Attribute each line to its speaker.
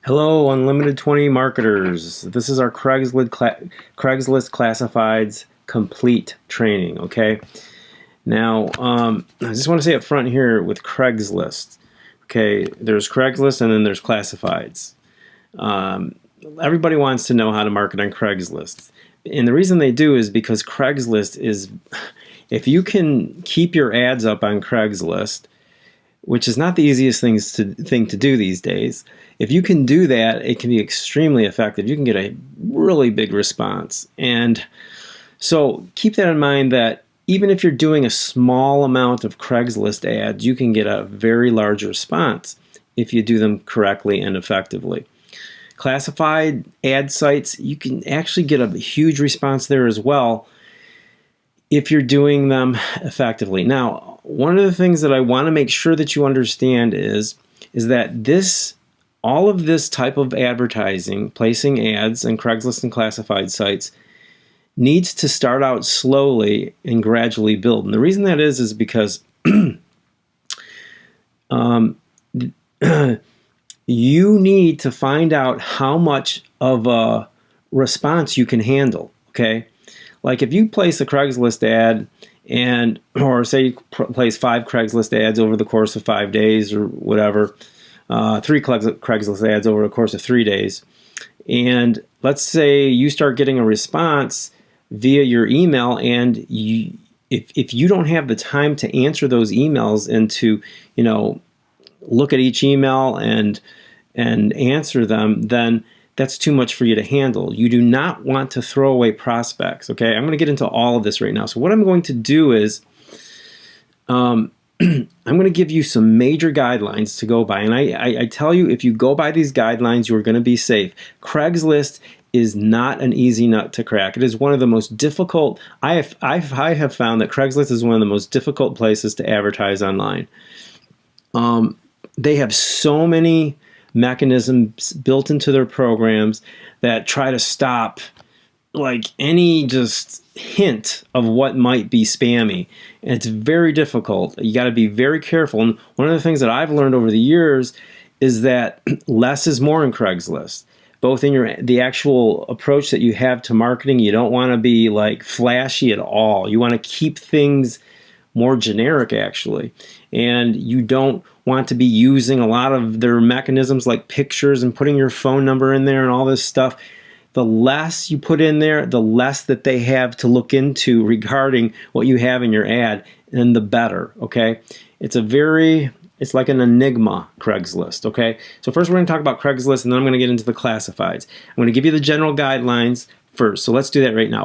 Speaker 1: Hello, Unlimited 20 marketers. This is our Craigslist Classifieds complete training, okay? Now, I just want to say up front here with Craigslist, okay, there's Craigslist and then there's Classifieds. Everybody wants to know how to market on Craigslist. And the reason they do is because Craigslist is, if you can keep your ads up on Craigslist, which is not the easiest thing to do these days. If you can do that, it can be extremely effective. You can get a really big response. And so keep that in mind that even if you're doing a small amount of Craigslist ads, you can get a very large response if you do them correctly and effectively. Classified ad sites, you can actually get a huge response there as well if you're doing them effectively. Now, one of the things that I want to make sure that you understand is that all of this type of advertising, placing ads on Craigslist and classified sites, needs to start out slowly and gradually build. And the reason that is because you need to find out how much of a response you can handle, okay? Like if you place a Craigslist ad or say you place 5 Craigslist ads over the course of 5 days or whatever, 3 Craigslist ads over the course of 3 days, and let's say you start getting a response via your email, and if you don't have the time to answer those emails and to look at each email and answer them, then that's too much for you to handle. You do not want to throw away prospects, okay? I'm going to get into all of this right now. So what I'm going to do is I'm going to give you some major guidelines to go by. And I tell you, if you go by these guidelines, you're going to be safe. Craigslist is not an easy nut to crack. It is one of the most difficult. I have found that Craigslist is one of the most difficult places to advertise online. They have so many mechanisms built into their programs that try to stop like any just hint of what might be spammy. And it's very difficult. You got to be very careful. And one of the things that I've learned over the years is that less is more in Craigslist. Both in the actual approach that you have to marketing, you don't want to be like flashy at all. You want to keep things more generic actually. And you don't want to be using a lot of their mechanisms like pictures and putting your phone number in there and all this stuff. The less you put in there, the less that they have to look into regarding what you have in your ad, and the better, okay? It's like an enigma, Craigslist, okay? So first we're going to talk about Craigslist, and then I'm going to get into the classifieds. I'm going to give you the general guidelines first, so let's do that right now.